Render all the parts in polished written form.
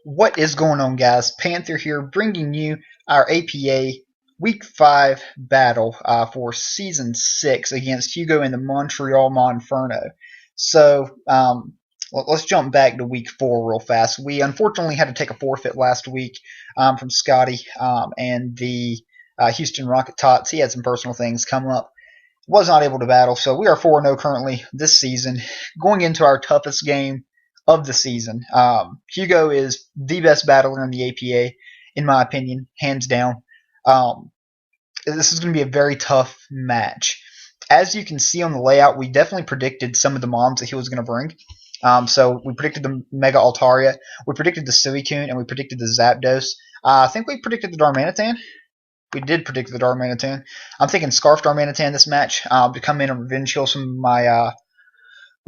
What is going on, guys? Panther here, bringing you our APA Week 5 battle for Season 6 against Hugo and the Montreal Monferno. So, let's jump back to Week 4 real fast. We unfortunately had to take a forfeit last week from Scotty and the Houston Rocket Tots. He had some personal things come up. Was not able to battle, so we are 4-0 currently this season. Going into our toughest game of the season. Hugo is the best battler in the APA, in my opinion, hands down. This is going to be a very tough match. As you can see on the layout, we definitely predicted some of the mobs that he was going to bring. So we predicted the Mega Altaria, we predicted the Suicune, and we predicted the Zapdos. I think we predicted the Darmanitan. We did predict the Darmanitan. I'm thinking Scarf Darmanitan this match to come in and revenge kill some of my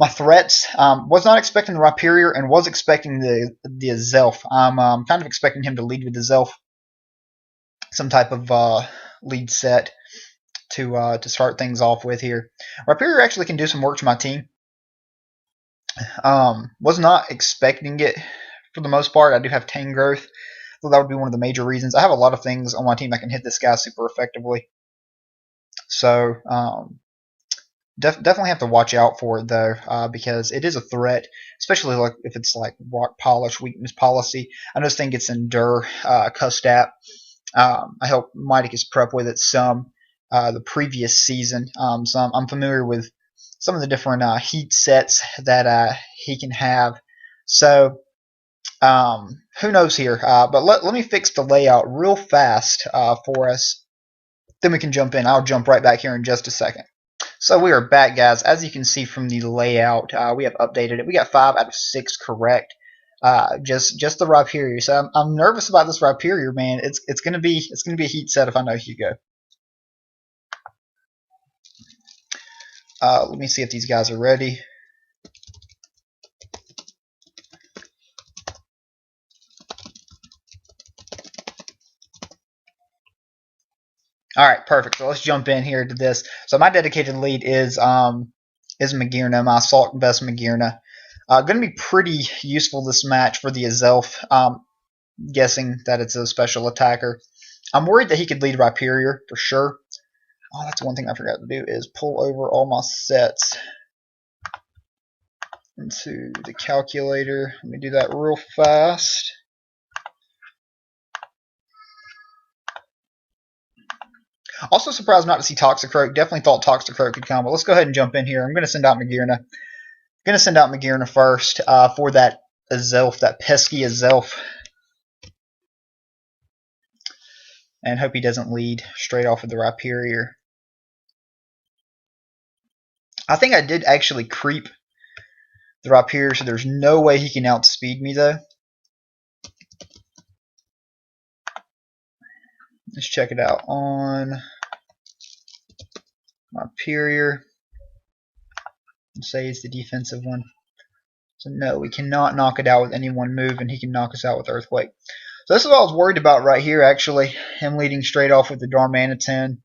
threats. Was not expecting the Rhyperior and was expecting the Zelf. I'm kind of expecting him to lead with the Zelf, some type of lead set to start things off with here. Rhyperior actually can do some work to my team. Was not expecting it for the most part. I do have Tangrowth, so that would be one of the major reasons. I have a lot of things on my team that can hit this guy super effectively. So definitely have to watch out for it though, because it is a threat, especially like if it's like Rock Polish, Weakness Policy. I know this thing gets Endure cussed at. I helped Mighticus prep with it some the previous season, so I'm familiar with some of the different heat sets that he can have. So who knows here? But let me fix the layout real fast for us. Then we can jump in. I'll jump right back here in just a second. So we are back, guys. As you can see from the layout, we have updated it. We got 5 out of 6 correct. Just the Rhyperior. So I'm nervous about this Rhyperior, man. It's gonna be a heat set if I know Hugo. Let me see if these guys are ready. Alright, perfect. So let's jump in here to this. So my dedicated lead is Magearna, my Assault Vest Magearna. Going to be pretty useful this match for the Azelf, guessing that it's a special attacker. I'm worried that he could lead Rhyperior for sure. Oh, that's one thing I forgot to do is pull over all my sets into the calculator. Let me do that real fast. Also surprised not to see Toxicroak. Definitely thought Toxicroak could come, but let's go ahead and jump in here. I'm going to send out Magearna. Going to send out Magearna first for that Azelf, that pesky Azelf. And hope he doesn't lead straight off of the Rhyperior. I think I did actually creep the Rhyperior, so there's no way he can outspeed me though. Let's check it out on Rhyperior. Let's say it's the defensive one. So no, we cannot knock it out with any one move, and he can knock us out with Earthquake. So this is what I was worried about right here, actually. Him leading straight off with the Darmanitan.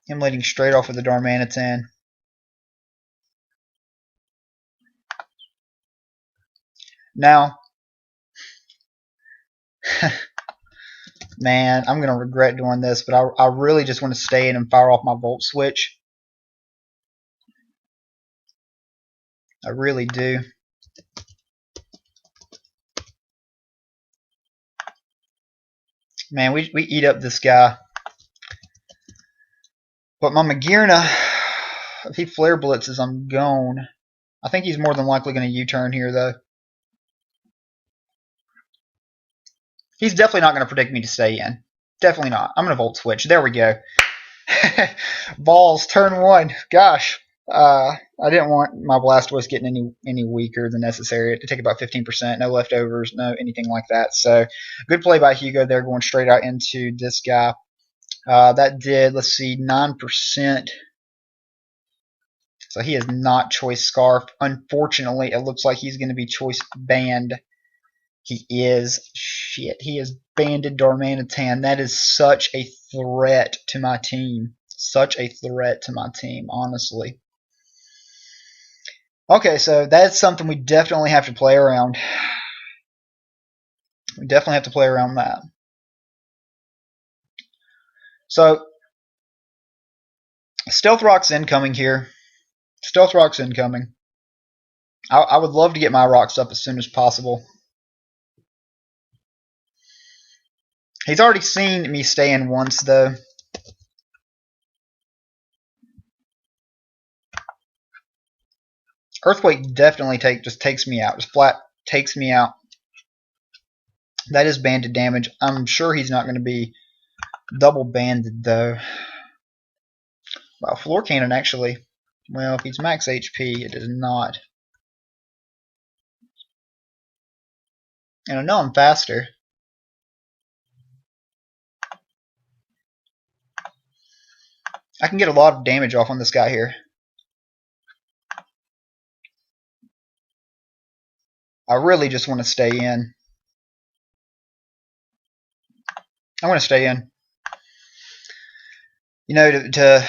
Him leading straight off with the Darmanitan. Now, man, I'm going to regret doing this, but I really just want to stay in and fire off my Volt Switch. I really do. Man, we eat up this guy. But my Magearna, if he Flare Blitzes, I'm gone. I think he's more than likely going to U-turn here, though. He's definitely not going to predict me to stay in. Definitely not. I'm going to Volt Switch. There we go. Balls, turn 1. Gosh. I didn't want my Blastoise getting any weaker than necessary. To take about 15%, no leftovers, no anything like that. So, good play by Hugo there, going straight out into this guy. That did, let's see, 9%. So he is not Choice Scarf. Unfortunately, it looks like he's going to be Choice Banned. He is. Shit, he is banded Darmanitan. That is such a threat to my team. such a threat to my team, honestly. Okay, so that's something we definitely have to play around. We definitely have to play around that. So, Stealth Rock's incoming here. Stealth Rock's incoming. I would love to get my rocks up as soon as possible. He's already seen me stay in once, though. Earthquake definitely just takes me out. Just flat takes me out. That is banded damage. I'm sure he's not going to be double banded, though. Wow, Floor Cannon actually. Well, if he's max HP, it is not. And I know I'm faster. I can get a lot of damage off on this guy here. I really just want to stay in. I want to stay in. You know, to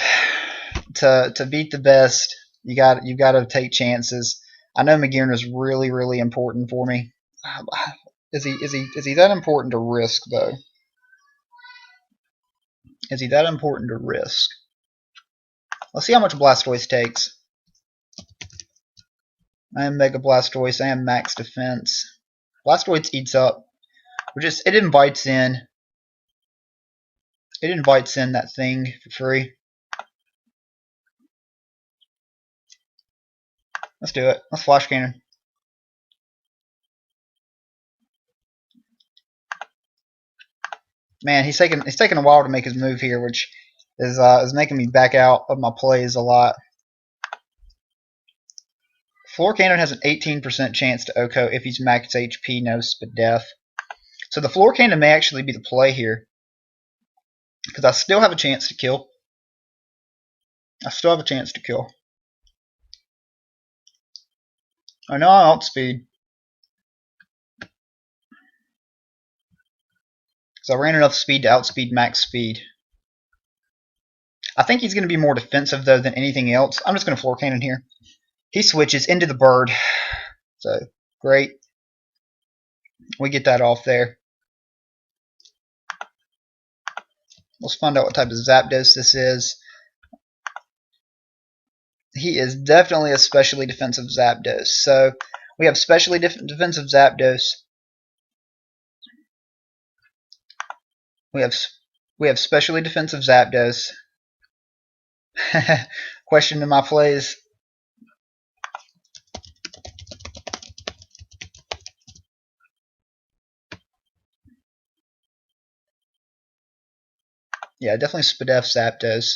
beat the best, you got to take chances. I know Magirna is really important for me. Is he that important to risk though? Is he that important to risk? Let's see how much Blastoise takes. I am Mega Blastoise. I am max defense. Blastoise eats up. It invites in. It invites in that thing for free. Let's do it. Let's Flash Cannon. Man, he's taking a while to make his move here, which is making me back out of my plays a lot. Floor Cannon has an 18% chance to OHKO if he's max HP, no Spadef. So the Floor Cannon may actually be the play here, because I still have a chance to kill. I still have a chance to kill. I know I outspeed. So I ran enough speed to outspeed max speed. I think he's going to be more defensive, though, than anything else. I'm just going to Floor Cannon here. He switches into the bird. So, great. We get that off there. Let's find out what type of Zapdos this is. He is definitely a specially defensive Zapdos. So, we have specially defensive Zapdos. We have specially defensive Zapdos. Question in my plays. Yeah, definitely Spadef Zapdos.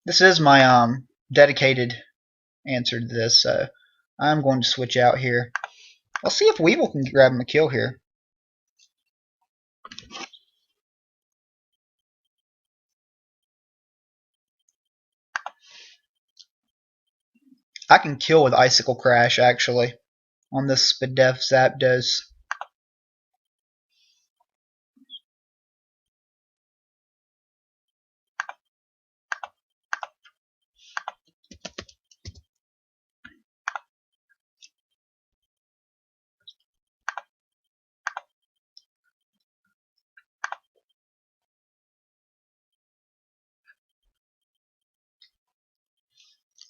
This is my dedicated answer to this, so I'm going to switch out here. Let's see if Weevil can grab him a kill here. I can kill with Icicle Crash, actually, on this Spadef Zapdos.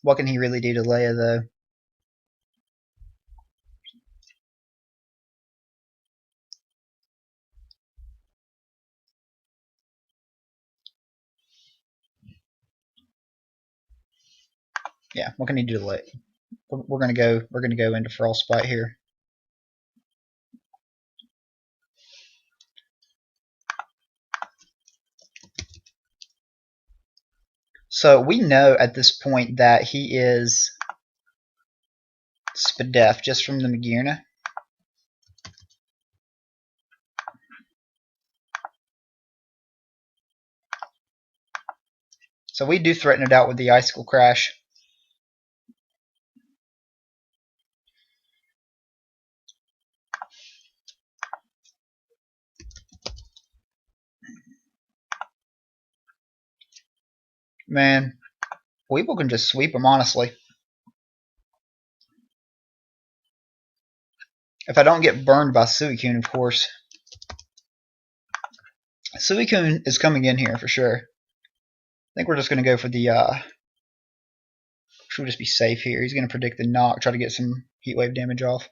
What can he really do to Leia, though? Yeah, what can he do to Leia? We're gonna go into Frostbite here. So we know at this point that he is Spadef just from the Magirna. So we do threaten it out with the Icicle Crash. Man, Weeble can just sweep him, honestly. If I don't get burned by Suicune, of course. Suicune is coming in here for sure. I think we're just going to go for the... should we just be safe here? He's going to predict the knock, try to get some Heat Wave damage off.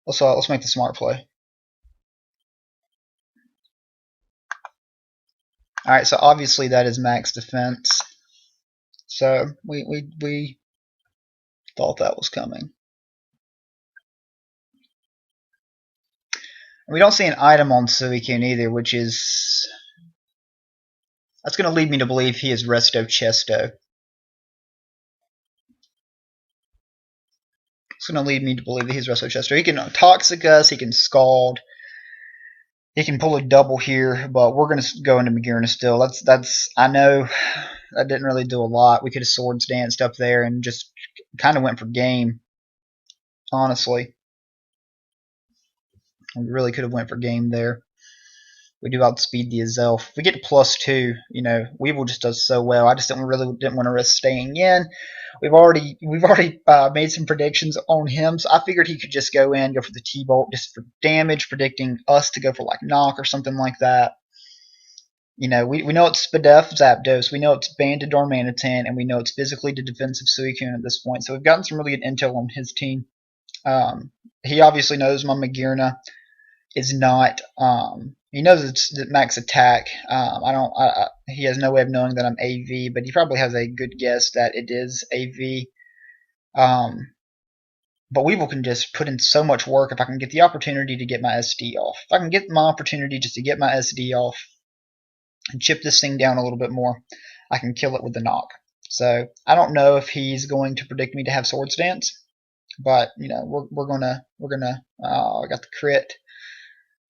Let's make the smart play. Alright, so obviously that is max defense. So we thought that was coming. We don't see an item on Suicune either, which is... That's going to lead me to believe he is Resto Chesto. It's going to lead me to believe that he's Resto Chesto. He can Toxic us, he can Scald, he can pull a double here, but we're going to go into Magearna still. That's I know that didn't really do a lot. We could have Swords Danced up there and just kind of went for game, honestly. We really could have went for game there. We do outspeed the Azelf. If we get to +2, you know, Weevil just does so well. I just didn't want to risk staying in. We've already made some predictions on him, so I figured he could just go for the T-Bolt just for damage, predicting us to go for like knock or something like that. You know, we know it's Spadef Zapdos, we know it's Banded Darmanitan, and we know it's physically the defensive Suicune at this point. So we've gotten some really good intel on his team. He obviously knows my Magearna is not. He knows it's the max attack. He has no way of knowing that I'm AV, but he probably has a good guess that it is AV. But Weevil can just put in so much work if I can get the opportunity to get my SD off. If I can get my opportunity just to get my SD off and chip this thing down a little bit more, I can kill it with the knock. So I don't know if he's going to predict me to have Swords Dance, but you know we're gonna I got the crit.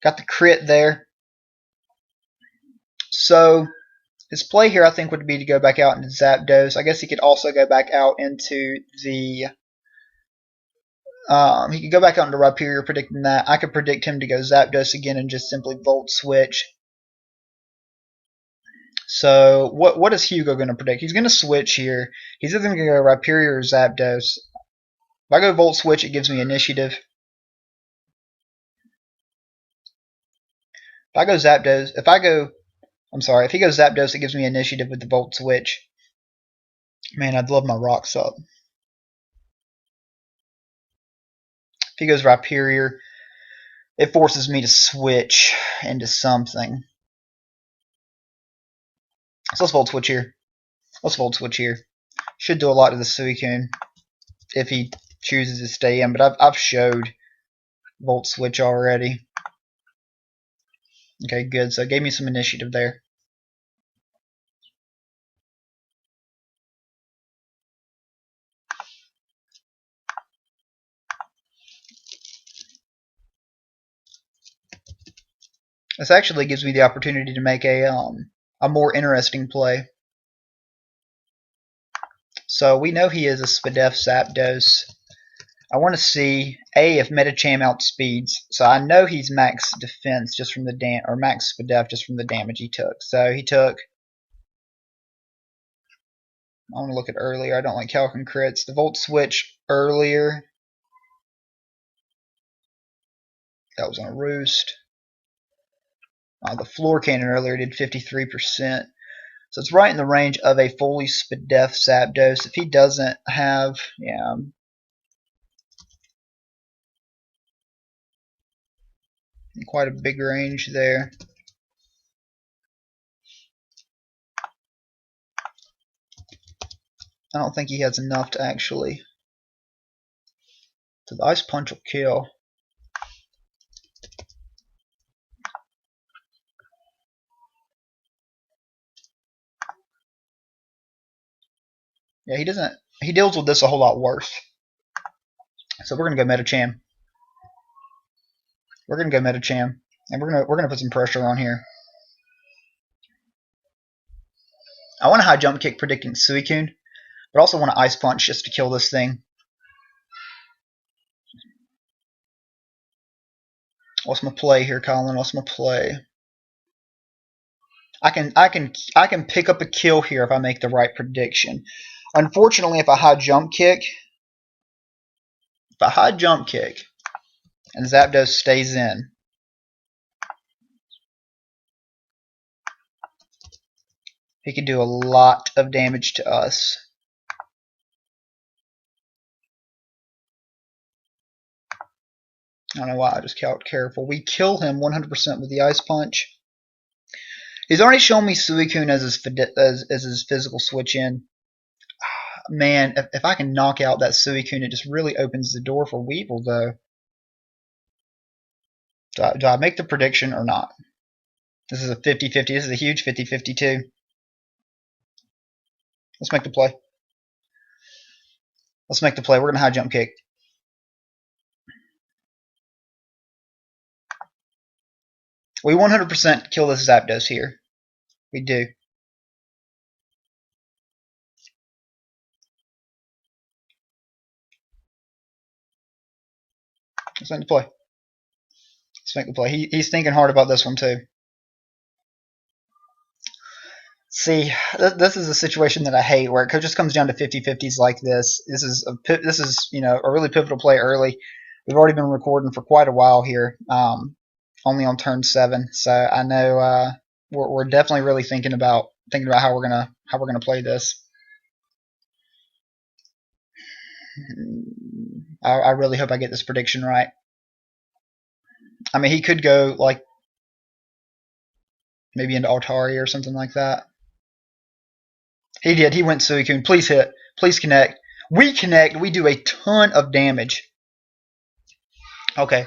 Got the crit there. So his play here, I think, would be to go back out into Zapdos. I guess he could also go back out into the... he could go back out into Rhyperior, predicting that. I could predict him to go Zapdos again and just simply Volt Switch. So what is Hugo going to predict? He's going to switch here. He's either going to go Rhyperior or Zapdos. If I go Volt Switch, it gives me initiative. If I go Zapdos, if he goes Zapdos, it gives me initiative with the Volt Switch. Man, I'd love my Rocks up. If he goes Rhyperior, it forces me to switch into something. So let's Volt Switch here. Should do a lot to the Suicune if he chooses to stay in, but I've showed Volt Switch already. Okay, good. So it gave me some initiative there. This actually gives me the opportunity to make a more interesting play. So we know he is a Spadef Zapdos. I want to see if Medicham outspeeds. So I know he's max defense just from the or max Spadef just from the damage he took. So he took. I want to look at earlier. I don't like Calcon crits. The Volt Switch earlier. That was on a roost. The Floor Cannon earlier did 53%. So it's right in the range of a fully Spadef Zapdos. If he doesn't have, quite a big range there. I don't think he has enough to actually. So the Ice Punch will kill. Yeah, he doesn't. He deals with this a whole lot worse. So we're gonna go Medicham. And we're gonna put some pressure on here. I want a high jump kick predicting Suicune, but also want to Ice Punch just to kill this thing. What's my play here, Colin? What's my play? I can pick up a kill here if I make the right prediction. Unfortunately, if I high jump kick, and Zapdos stays in, he could do a lot of damage to us. I don't know why I just got careful. We kill him 100% with the Ice Punch. He's already shown me Suicune as his physical switch in. Man, if I can knock out that Suicune, it just really opens the door for Weevil, though. Do I make the prediction or not? This is a 50-50. This is a huge 50-50, too. Let's make the play. Let's make the play. We're going to high jump kick. We 100% kill this Zapdos here. We do. Let's make the play. Let's make the play. He's thinking hard about this one, too. See, this is a situation that I hate, where it just comes down to 50-50s like this. This is a really pivotal play early. We've already been recording for quite a while here, only on turn 7, so I know we're definitely really thinking about how we're gonna play this. I really hope I get this prediction right. I mean, he could go like maybe into Altari or something like that. He did. He went Suicune. Please hit. Please connect. We connect. We do a ton of damage. Okay.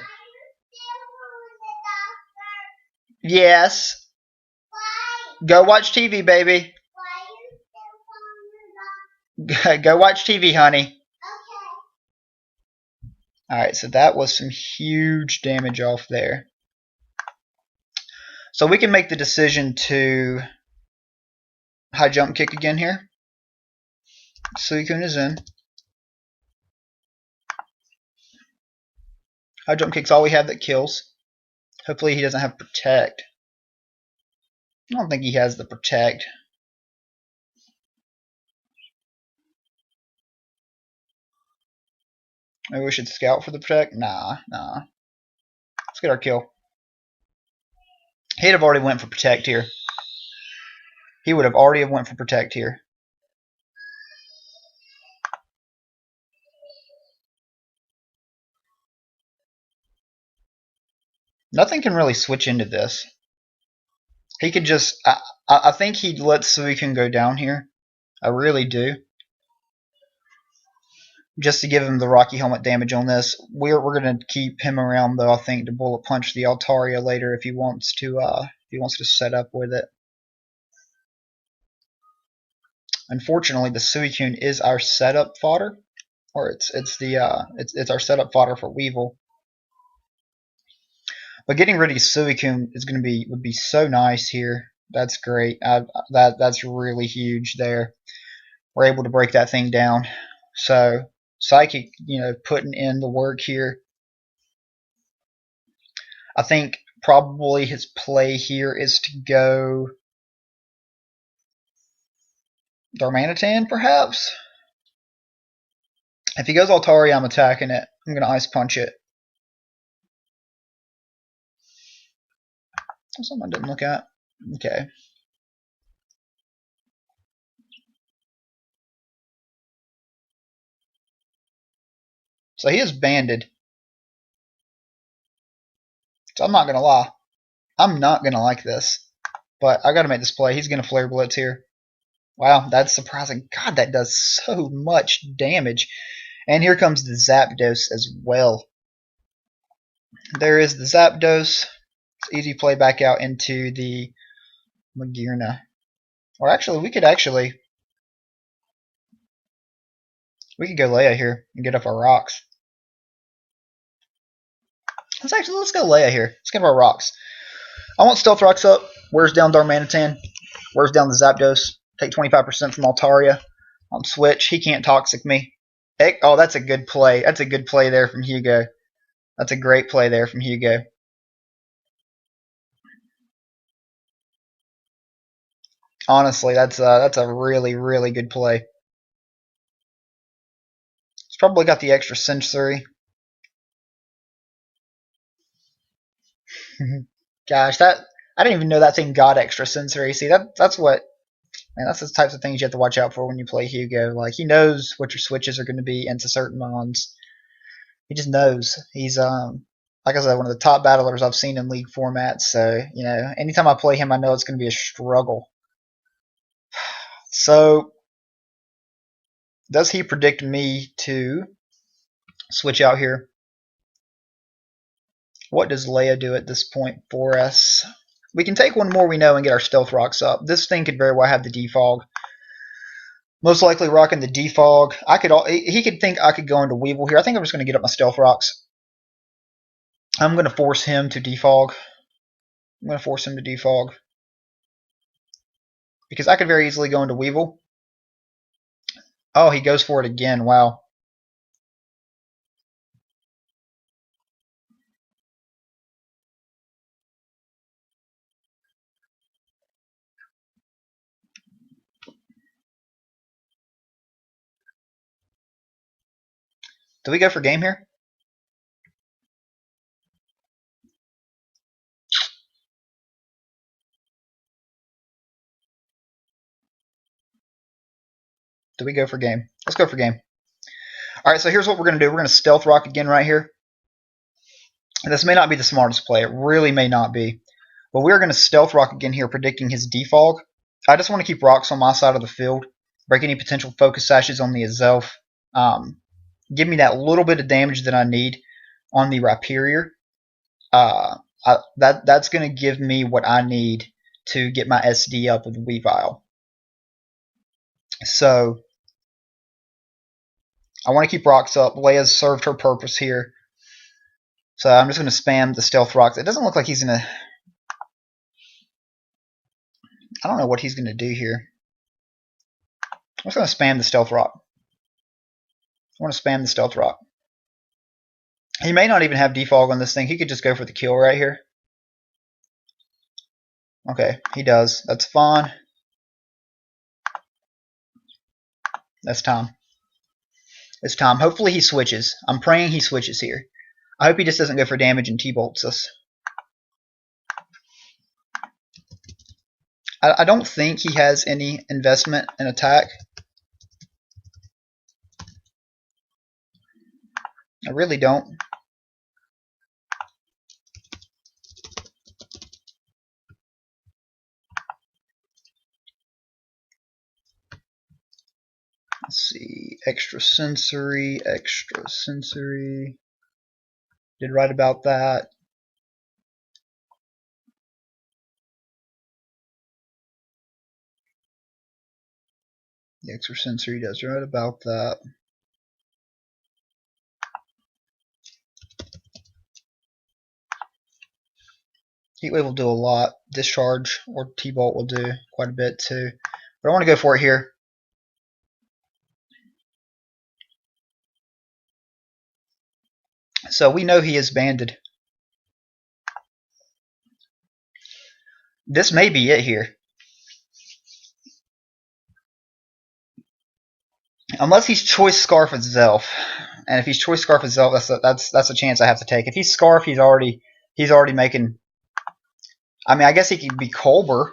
Yes. Go watch TV, baby. Go watch TV, honey. Alright, so that was some huge damage off there. So we can make the decision to high jump kick again here. Suicune is in. High jump kick's all we have that kills. Hopefully he doesn't have protect. I don't think he has the protect. Maybe we should scout for the protect? Nah. Let's get our kill. He'd have already went for protect here. He would have already went for protect here. Nothing can really switch into this. He could just... I think he'd let Suicune go down here. I really do. Just to give him the Rocky Helmet damage on this. We're going to keep him around, though, I think, to bullet punch the Altaria later if he wants to set up with it. Unfortunately, the Suicune is our setup fodder, or it's our setup fodder for Weevil. But getting rid of Suicune would be so nice here. That's great. That's really huge there. We're able to break that thing down. So Psychic, putting in the work here. I think probably his play here is to go Darmanitan, perhaps. If he goes Altari, I'm attacking it. I'm going to Ice Punch it. Something I didn't look at. Okay. So he is banded. So I'm not going to lie. I'm not going to like this. But I got to make this play. He's going to Flare Blitz here. Wow, that's surprising. God, that does so much damage. And here comes the Zapdos as well. There is the Zapdos. It's easy play back out into the Magearna. Or actually, we could go Leia here and get up our rocks. Let's go Leia here. Let's get up our rocks. I want Stealth Rocks up. Where's down Darmanitan? Where's down the Zapdos? Take 25% from Altaria. On switch. He can't Toxic me. Oh, that's a good play. That's a good play there from Hugo. That's a great play there from Hugo. Honestly, that's a really really good play. It's probably got the extra sensory. Gosh, that I didn't even know that thing got extra sensory. See, that's what man, that's the types of things you have to watch out for when you play Hugo. Like he knows what your switches are going to be into certain mons. He just knows. He's like I said, one of the top battlers I've seen in league formats. So anytime I play him, I know it's going to be a struggle. So does he predict me to switch out here? What does Leia do at this point for us? We can take one more we know and get our stealth rocks up. This thing could very well have the defog. Most likely rocking the defog. He could think I could go into Weevil here. I think I'm just going to get up my stealth rocks. I'm going to force him to defog. I'm going to force him to defog. Because I could very easily go into Weevil. Oh, he goes for it again. Wow. Do we go for game here? Do we go for game? Let's go for game. Alright, so here's what we're going to do. We're going to stealth rock again right here. And this may not be the smartest play. It really may not be. But we're going to stealth rock again here, predicting his defog. I just want to keep rocks on my side of the field. Break any potential focus sashes on the Azelf. Give me that little bit of damage that I need on the Rhyperior. That's going to give me what I need to get my SD up with Weavile. So I want to keep rocks up. Leia's served her purpose here. So I'm just going to spam the stealth rocks. It doesn't look like he's going to... I don't know what he's going to do here. I'm just going to spam the stealth rock. I want to spam the stealth rock. He may not even have defog on this thing. He could just go for the kill right here. Okay, he does. That's fine. That's time. It's time. Hopefully he switches. I'm praying he switches here. I hope he just doesn't go for damage and T-bolts us. I don't think he has any investment in attack. I really don't. Let's see. Extra sensory. Did right about that. The extra sensory does right about that. Heatwave will do a lot. Discharge or T-bolt will do quite a bit too. But I want to go for it here. So we know he is banded. This may be it here. Unless he's choice scarf with Zelf. And if he's choice scarf with Zelf, that's a chance I have to take. If he's scarf, he's already making. I mean, I guess he could be Colbur.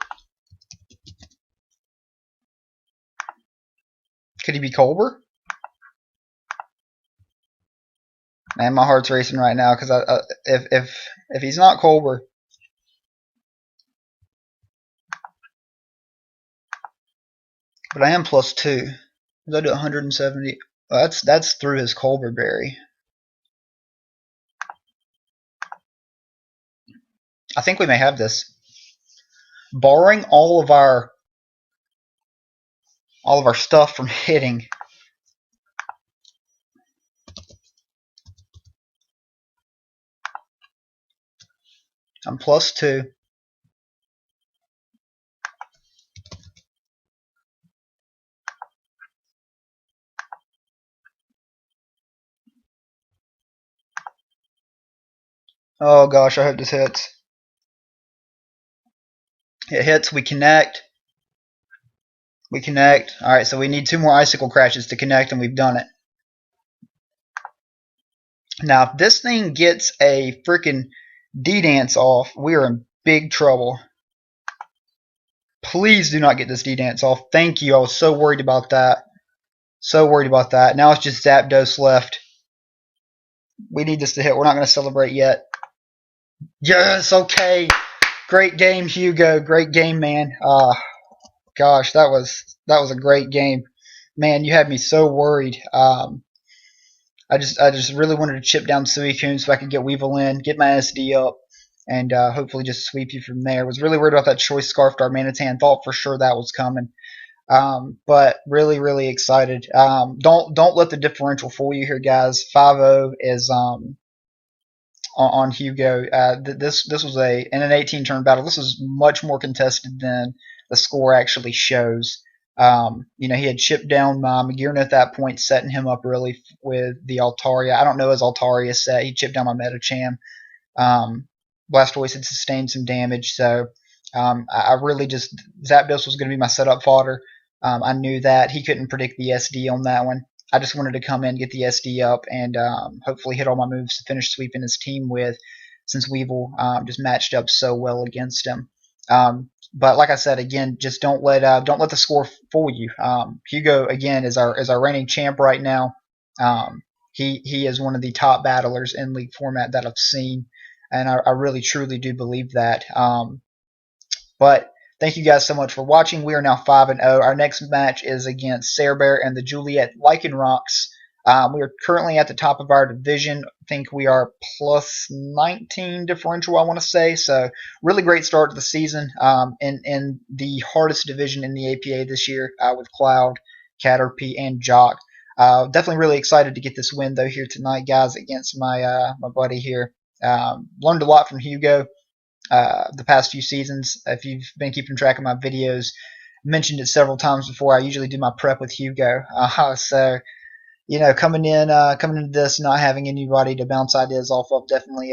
Could he be Colbur? Man, my heart's racing right now because if he's not Colbur, but I am +2. I do 170. Well, that's through his Colbur berry. I think we may have this. Barring all of our stuff from hitting. I'm +2. Oh gosh, I hope this hits. It hits, we connect. We connect. All right, so we need 2 more icicle crashes to connect, and we've done it. Now, if this thing gets a freaking D-Dance off, we are in big trouble. Please do not get this D-Dance off. Thank you. I was so worried about that. So worried about that. Now it's just Zapdos left. We need this to hit. We're not going to celebrate yet. Yes, okay. Great game, Hugo. Great game, man. Gosh, that was a great game. Man, you had me so worried. I just really wanted to chip down Suicune so I could get Weevil in, get my SD up, and hopefully just sweep you from there. Was really worried about that Choice Scarf Darmanitan. Thought for sure that was coming. But really, really excited. Don't let the differential fool you here, guys. 5-0 is on Hugo. This was in an 18 turn battle. This was much more contested than the score actually shows. He had chipped down Magirna at that point, setting him up really with the Altaria. I don't know his Altaria set. He chipped down my Metacham. Blastoise had sustained some damage, so I really just Zapdos was going to be my setup fodder. I knew that he couldn't predict the SD on that one. I just wanted to come in, get the SD up, and hopefully hit all my moves to finish sweeping his team with, since Weevil just matched up so well against him. But like I said, again, just don't let the score fool you. Hugo again is our reigning champ right now. He is one of the top battlers in League format that I've seen, and I really truly do believe that. But thank you guys so much for watching. We are now 5-0. Our next match is against Bear and the Juliet Lycanrocs. We are currently at the top of our division. I think we are plus 19 differential, I want to say. So really great start to the season in the hardest division in the APA this year with Cloud, Caterpie, and Jock. Definitely really excited to get this win, though, here tonight, guys, against my buddy here. Learned a lot from Hugo the past few seasons. If you've been keeping track of my videos, mentioned it several times before. I usually do my prep with Hugo, so coming into this, not having anybody to bounce ideas off of, definitely,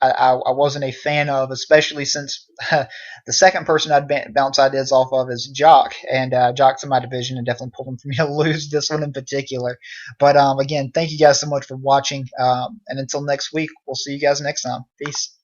I wasn't a fan of, especially since the second person I'd bounce ideas off of is Jock, and Jock's in my division, and definitely pulled him for me to lose this one in particular. But again, thank you guys so much for watching, and until next week, we'll see you guys next time. Peace.